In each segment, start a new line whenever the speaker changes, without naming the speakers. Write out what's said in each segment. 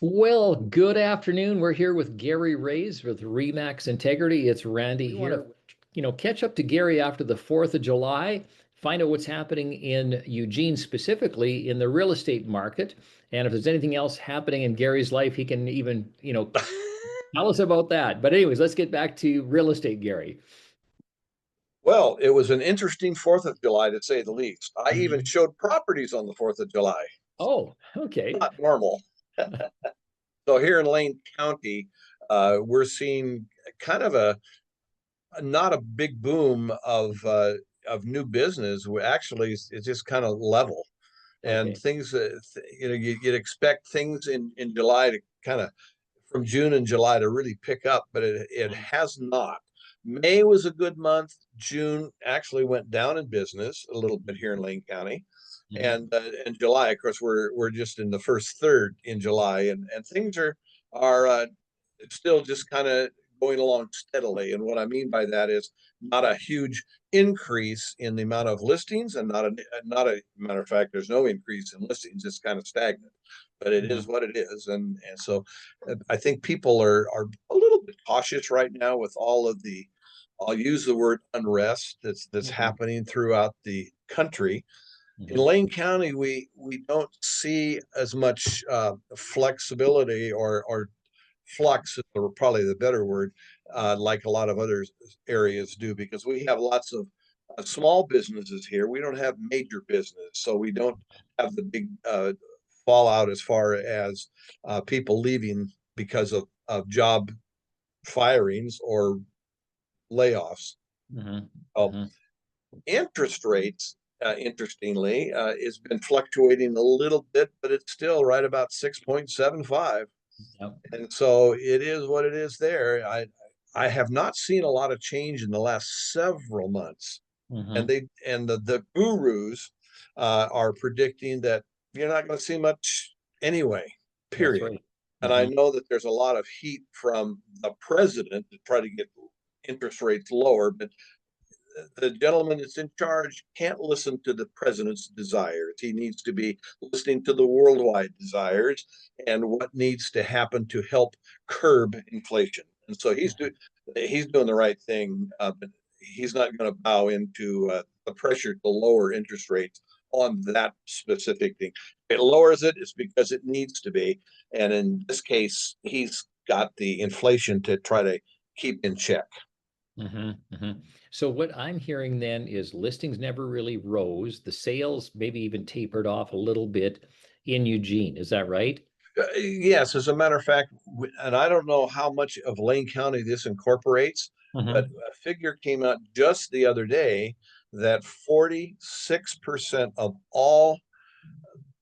Well, good afternoon. We're here with Gary Raze with ReMax Integrity. It's Randy here. Catch up to Gary after the 4th of July, find out what's happening in Eugene, specifically in the real estate market. And if there's anything else happening in Gary's life, he can even, tell us about that. But anyways, let's get back to real estate, Gary.
Well, it was an interesting 4th of July, to say the least. I even
Mhm.
showed properties on the 4th of July.
Oh, okay.
Not normal. So here in Lane County, we're seeing kind of a not a big boom of new business. Actually, it's just kind of level, and
Okay.
things you'd expect things in July to kind of from June and July to really pick up, but it has not. May was a good month. June actually went down in business a little bit here in Lane County,
Mhm.
and July, of course, we're just in the first third in July, and things are still just kind of going along steadily. And what I mean by that is not a huge increase in the amount of listings, and not a matter of fact, there's no increase in listings. It's kind of stagnant, but it is
Mhm.
what it is. And so I think people are a little bit cautious right now with all of the, I'll use the word unrest that's
Mhm.
happening throughout the country. In
Mhm.
Lane County, we don't see as much flexibility or flux is probably the better word, like a lot of other areas do, because we have lots of small businesses here. We don't have major business, so we don't have the big fallout as far as people leaving because of job firings or layoffs.
Mhm.
Oh,
Mhm.
interest rates, interestingly, has been fluctuating a little bit, but it's still right about 6.75.
Yep.
And so it is what it is there. I have not seen a lot of change in the last several months. And
Mhm.
the gurus are predicting that you're not going to see much anyway,
That's
period.
right.
And I
Mhm.
know that there's a lot of heat from the president to try to get interest rates lower, but the gentleman that's in charge can't listen to the president's desires. He needs to be listening to the worldwide desires and what needs to happen to help curb inflation. And so he's doing the right thing, but he's not going to bow into the pressure to lower interest rates on that specific thing. If it lowers it, it's because it needs to be. And in this case, he's got the inflation to try to keep in check.
Hmm. Hmm. So what I'm hearing then is listings never really rose. The sales maybe even tapered off a little bit in Eugene. Is that right?
Yes, as a matter of fact, and I don't know how much of Lane County this incorporates, but
Hmm.
a figure came out just the other day that 46% of all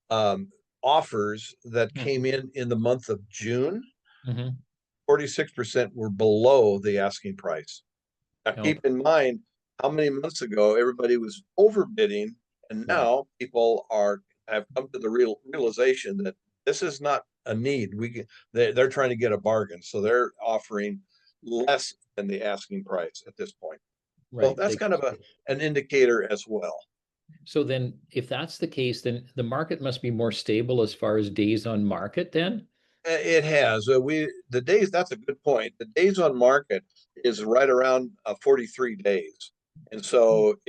um, offers that came in the month of June,
Hmm.
46% were below the asking price. Now,
No.
keep in mind how many months ago everybody was overbidding, and
Right.
now people have come to the realization that this is not a need. They're trying to get a bargain, so they're offering less than the asking price at this point. So
Right.
that's kind of an indicator as well.
So then if that's the case, then the market must be more stable as far as days on market then?
It has. The days. That's a good point. The days on market is right around 43 days, and so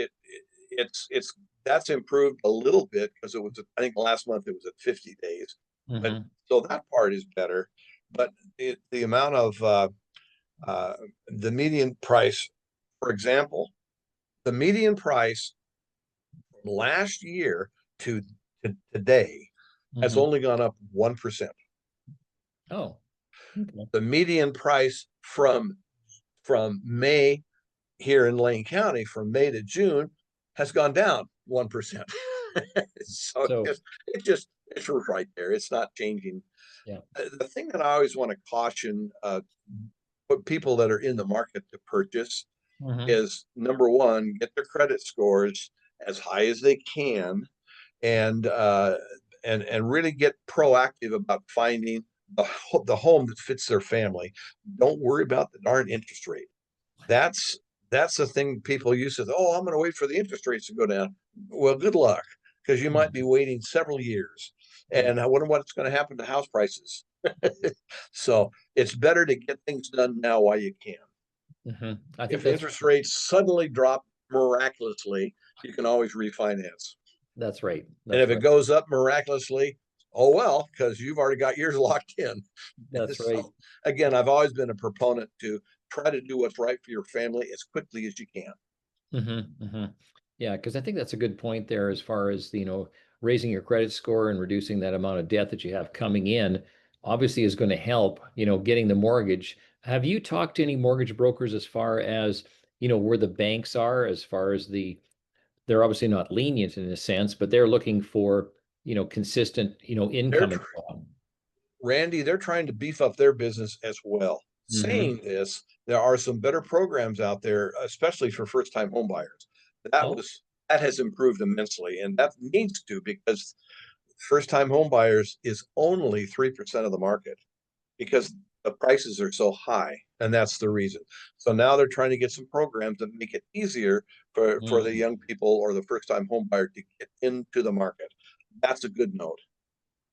it's that's improved a little bit because it was, I think last month it was at 50 days, but
Hmm.
so that part is better. But the amount of uh, the median price, for example, the median price from last year to, to today has
Hmm.
only gone up 1%.
Oh, okay.
The median price from May here in Lane County from May to June has gone down 1%. So
So,
it's right there. It's not changing.
yeah.
The thing that I always want to caution people that are in the market to purchase
Hmm.
is, number one, get their credit scores as high as they can, and and really get proactive about finding the home that fits their family. Don't worry about the darn interest rate. That's that's the thing people use to, oh, I'm going to wait for the interest rates to go down. Well, good luck, because you might be
Hmm.
waiting several years.
Yeah.
And I wonder what's going to happen to house prices. So it's better to get things done now while you can.
I think
If interest rates suddenly drop miraculously, you can always refinance.
that's right.
And
That's
if it
right.
goes up miraculously, oh well, because you've already got yours locked in.
That's right.
So again, I've always been a proponent to try to do what's right for your family as quickly as you can.
Yeah, because I think that's a good point there as far as, raising your credit score and reducing that amount of debt that you have coming in, obviously is going to help, getting the mortgage. Have you talked to any mortgage brokers as far as, where the banks are, as far as they're obviously not lenient in a sense, but they're looking for, consistent,
They're
income and so on.
Randy, they're trying to beef up their business as well.
Hmm.
Saying this, there are some better programs out there, especially for first-time homebuyers. That
Oh.
was that has improved immensely, and that needs to, because first-time homebuyers is only 3% of the market because the prices are so high, and that's the reason. So now they're trying to get some programs that make it easier for the
Mm,
young people or the first-time homebuyer to get into the market. That's a good note.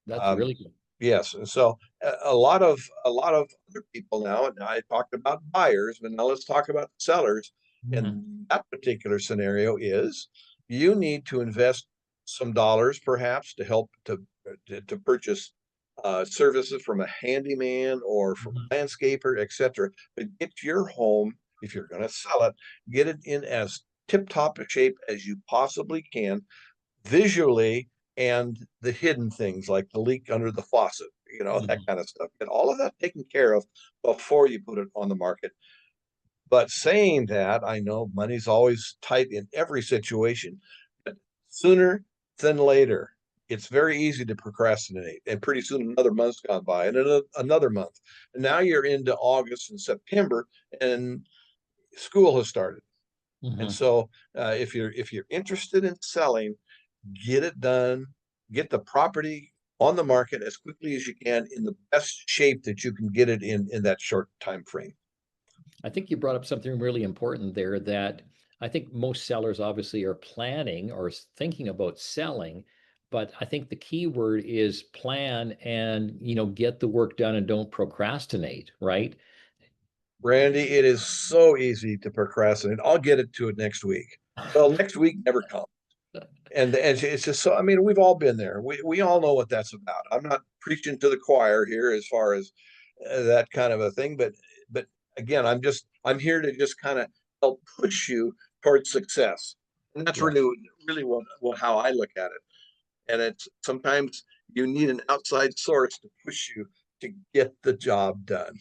that's
Um,
really good.
Yes, and so a lot of other people now, and I talked about buyers, but now let's talk about sellers.
Mhm.
And that particular scenario is you need to invest some dollars perhaps to help to purchase services from a handyman or from
Mhm.
a landscaper, etc. But get your home, if you're going to sell it, get it in as tip-top a shape as you possibly can visually, and the hidden things like the leak under the faucet, that
Mhm.
kind of stuff. Get all of that taken care of before you put it on the market. But saying that, I know money's always tight in every situation, but sooner than later, it's very easy to procrastinate. And pretty soon another month's gone by and another month. And now you're into August and September and school has started. And
Mhm.
so if you're interested in selling, get it done, get the property on the market as quickly as you can in the best shape that you can get it in that short time frame.
I think you brought up something really important there that I think most sellers obviously are planning or thinking about selling, but I think the key word is plan and, get the work done and don't procrastinate, right?
Randy, it is so easy to procrastinate. I'll get it to it next week. Well, next week never comes. And it's just so, I mean, we've all been there. We all know what that's about. I'm not preaching to the choir here as far as that kind of a thing, but again, I'm here to just kind of help push you towards success. And that's
Yeah.
really what how I look at it. And it's sometimes you need an outside source to push you to get the job done.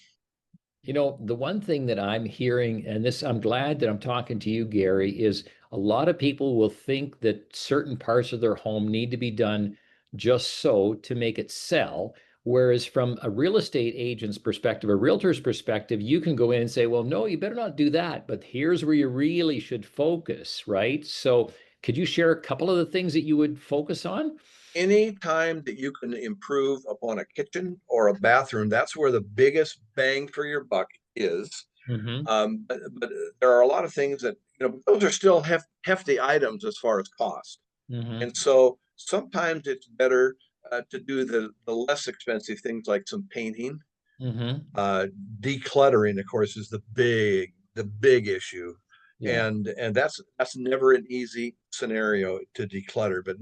The one thing that I'm hearing, and this, I'm glad that I'm talking to you, Gary, is a lot of people will think that certain parts of their home need to be done just so to make it sell. Whereas from a real estate agent's perspective, a realtor's perspective, you can go in and say, well, no, you better not do that, but here's where you really should focus, right? So could you share a couple of the things that you would focus on?
Any time that you can improve upon a kitchen or a bathroom, that's where the biggest bang for your buck is.
Hmm.
But there are a lot of things that, those are still hefty items as far as cost.
Hmm.
And so sometimes it's better to do the less expensive things like some painting.
Hmm.
Uh, Decluttering, of course, is the big issue,
Yeah.
and that's never an easy scenario to declutter. But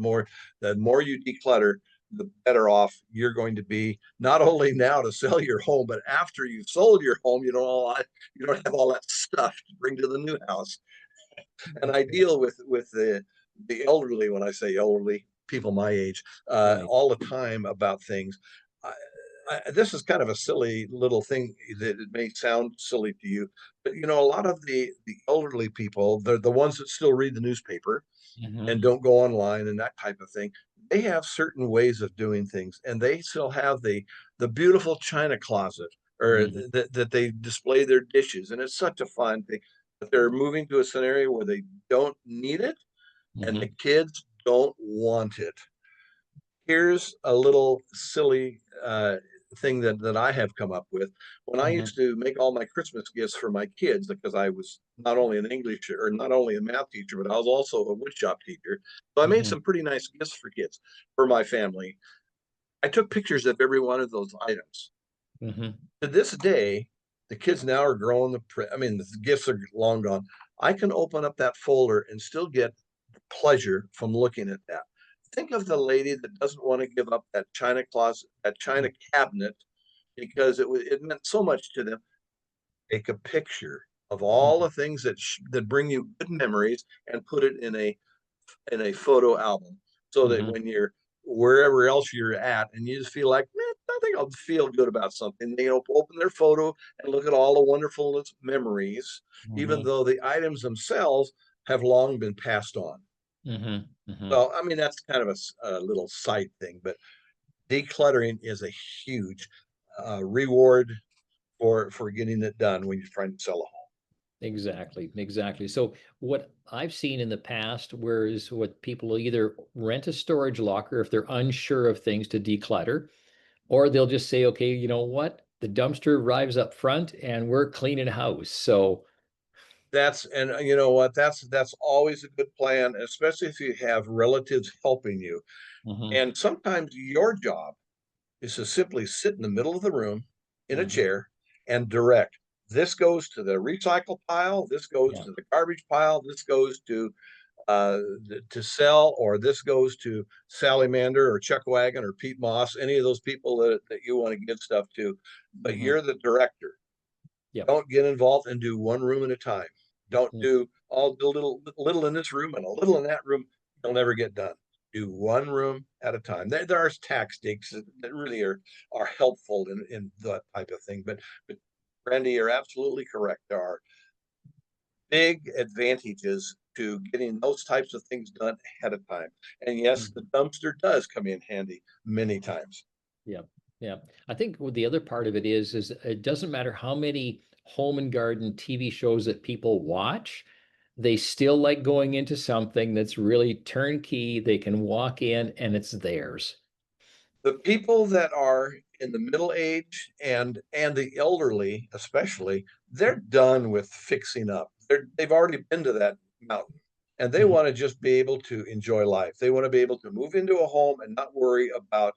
the more you declutter, the better off you're going to be. Not only now to sell your home, but after you've sold your home, you don't have all that stuff to bring to the new house. And I deal with the elderly, when I say elderly, people my age,
Right.
all the time about things. I, this is kind of a silly little thing that it may sound silly to you, but a lot of the elderly people, they're the ones that still read the newspaper and
Hmm.
don't go online and that type of thing. They have certain ways of doing things, and they still have the beautiful china closet or
Hmm.
that they display their dishes, and it's such a fun thing. But they're moving to a scenario where they don't need it, and the
Hmm.
kids don't want it. Here's a little silly thing that I have come up with. When I
Hmm.
used to make all my Christmas gifts for my kids, because I was not only an English or not only a math teacher, but I was also a woodshop teacher. So I made
Hmm.
some pretty nice gifts for kids, for my family. I took pictures of every one of those items.
Hmm.
To this day, the kids now are growing I mean, the gifts are long gone. I can open up that folder and still get pleasure from looking at that. Think of the lady that doesn't want to give up that china closet, that china cabinet, because it meant so much to them. Take a picture of all the things that bring you good memories and put it in a photo album, so that
Hmm.
when you're wherever else you're at and you just feel like, man, I think I'll feel good about something, they open their photo and look at all the wonderful memories, even
Hmm.
though the items themselves have long been passed on.
Hmm. Hmm.
So, I mean, that's kind of a little side thing, but decluttering is a huge reward for getting it done when you're trying to sell a home.
Exactly, exactly. So what I've seen in the past, whereas what people will either rent a storage locker if they're unsure of things to declutter, or they'll just say, okay, you know what? The dumpster arrives up front and we're cleaning house. So,
And you know what? That's always a good plan, especially if you have relatives helping you.
mhm,
And sometimes your job is to simply sit in the middle of the room in a
mhm,
chair and direct. This goes to the recycle pile. This goes
yeah,
to the garbage pile. This goes uh, to sell, or this goes to Sally Mander or Chuck Wagon or Pete Moss, any of those people that you want to give stuff to. But
mhm,
you're the director.
yep,
Don't get involved and do one room at a time. Don't
mm,
do all the little in this room and a little in that room. You'll never get done. Do one room at a time. There are tactics that really are helpful in that type of thing. But Randy, you're absolutely correct. There are big advantages to getting those types of things done ahead of time. And yes, the
mhm,
dumpster does come in handy many times.
yeah, yeah. I think what the other part of it is it doesn't matter how many home and garden TV shows that people watch, they still like going into something that's really turnkey. They can walk in and it's theirs.
The people that are in the middle age and the elderly especially, they're done with fixing up. They've already been to that mountain, and they
Mhm,
want to just be able to enjoy life. They want to be able to move into a home and not worry about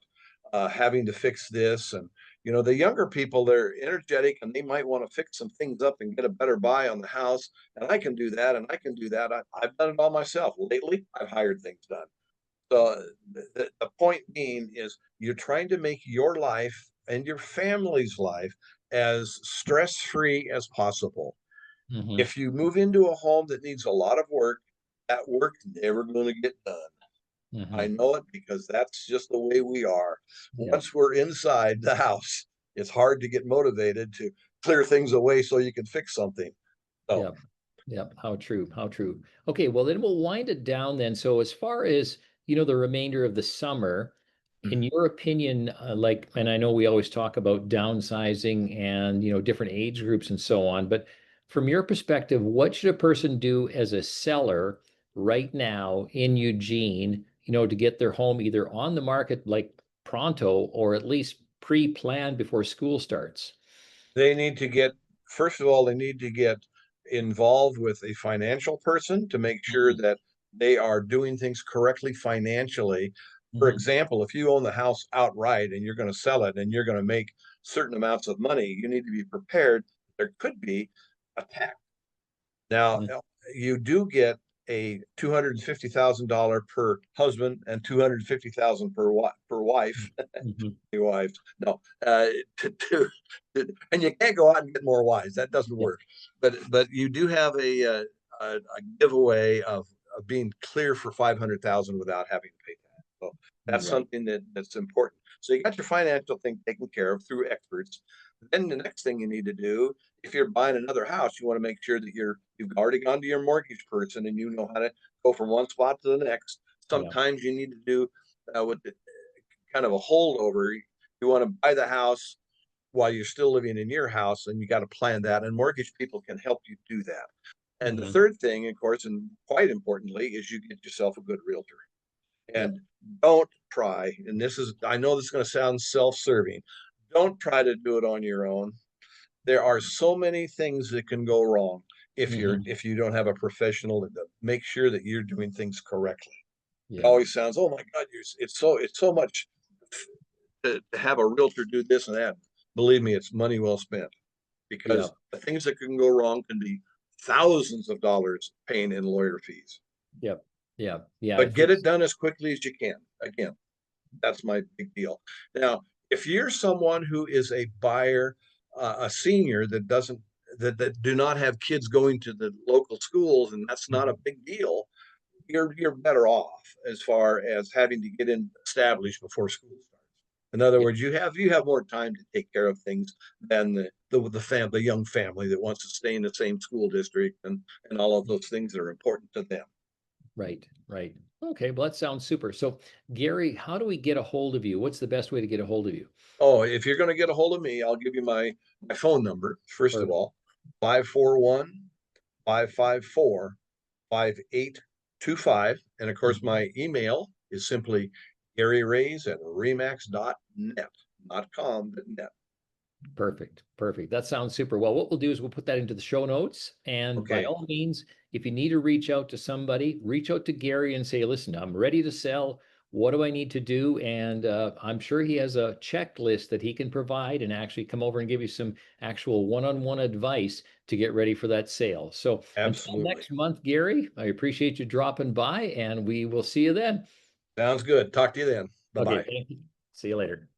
having to fix this. And the younger people, they're energetic and they might want to fix some things up and get a better buy on the house, and I can do that, and I can do that. I've done it all myself. Lately I've hired things done. So the point being is you're trying to make your life and your family's life as stress-free as possible.
mhm,
If you move into a home that needs a lot of work, that work's never going to get done. I
mhm,
know it because that's just the way we are.
yeah,
Once we're inside the house, it's hard to get motivated to clear things away so you can fix something. So
yeah. Yep, how true, how true. Okay, well then we'll wind it down then. So as far as, the remainder of the summer, in your opinion, like, and I know we always talk about downsizing and, different age groups and so on, but from your perspective, what should a person do as a seller right now in Eugene, to get their home either on the market like pronto or at least pre-planned before school starts?
they need to get, first of all, they need to get involved with a financial person to make sure
Mhm,
that they are doing things correctly financially. For
mhm,
example, if you own the house outright and you're going to sell it and you're going to make certain amounts of money, you need to be prepared. There could be a tax. Now,
mhm,
you do get a $250,000 per husband and 250,000 per wife.
mhm.
Wives. No, to, to, and you can't go out and get more wives. That doesn't
Yeah,
work. But you do have a giveaway of being clear for 500,000 without having to pay that. So that's
right.
something that's important. So you got your financial thing taken care of through experts. Then the next thing you need to do, if you're buying another house, you want to make sure that you've already gone to your mortgage person and you know how to go from one spot to the next.
Yeah.
Sometimes you need to do with kind of a holdover. You want to buy the house while you're still living in your house, and you got to plan that. And mortgage people can help you do that. And the
Mhm.
third thing, of course, and quite importantly, is you get yourself a good realtor.
Yep.
And don't try, and I know this is going to sound self serving, don't try to do it on your own. There are so many things that can go wrong
Mhm.
if you don't have a professional to make sure that you're doing things correctly. It
Yeah.
always sounds, oh my God, it's so much to have a realtor do this and that, believe me, it's money well spent,
Yeah,
because the things that can go wrong can be thousands of dollars paying in lawyer fees.
yeah, yeah.
But
If
get it
it's
done as quickly as you can. Again, that's my big deal. Now, if you're someone who is a buyer, a senior that doesn't that do not have kids going to the local schools, and that's not a big deal, you're better off as far as having to get in established before school starts. In other
yeah,
words, you have more time to take care of things than the young family that wants to stay in the same school district and all of those things that are important to them.
right, right. Okay, well, that sounds super. So, Gary, how do we get a hold of you? What's the best way to get a hold of you?
Oh, if you're going to get a hold of me, I'll give you my phone number. First of
Perfect.
all, 541-554-5825. And of course,
Mhm.
my email is simply GaryRaze@remax.net, not com, but net.
Perfect. Perfect. That sounds super. Well, what we'll do is we'll put that into the show notes. And by
Okay,
all means, if you need to reach out to somebody, reach out to Gary and say, listen, I'm ready to sell. What do I need to do? And I'm sure he has a checklist that he can provide and actually come over and give you some actual one-on-one advice to get ready for that sale. So until
absolutely.
next month, Gary, I appreciate you dropping by and we will see you then.
Sounds good. Talk to you then. Bye
Okay,
bye.
thank you. See you later.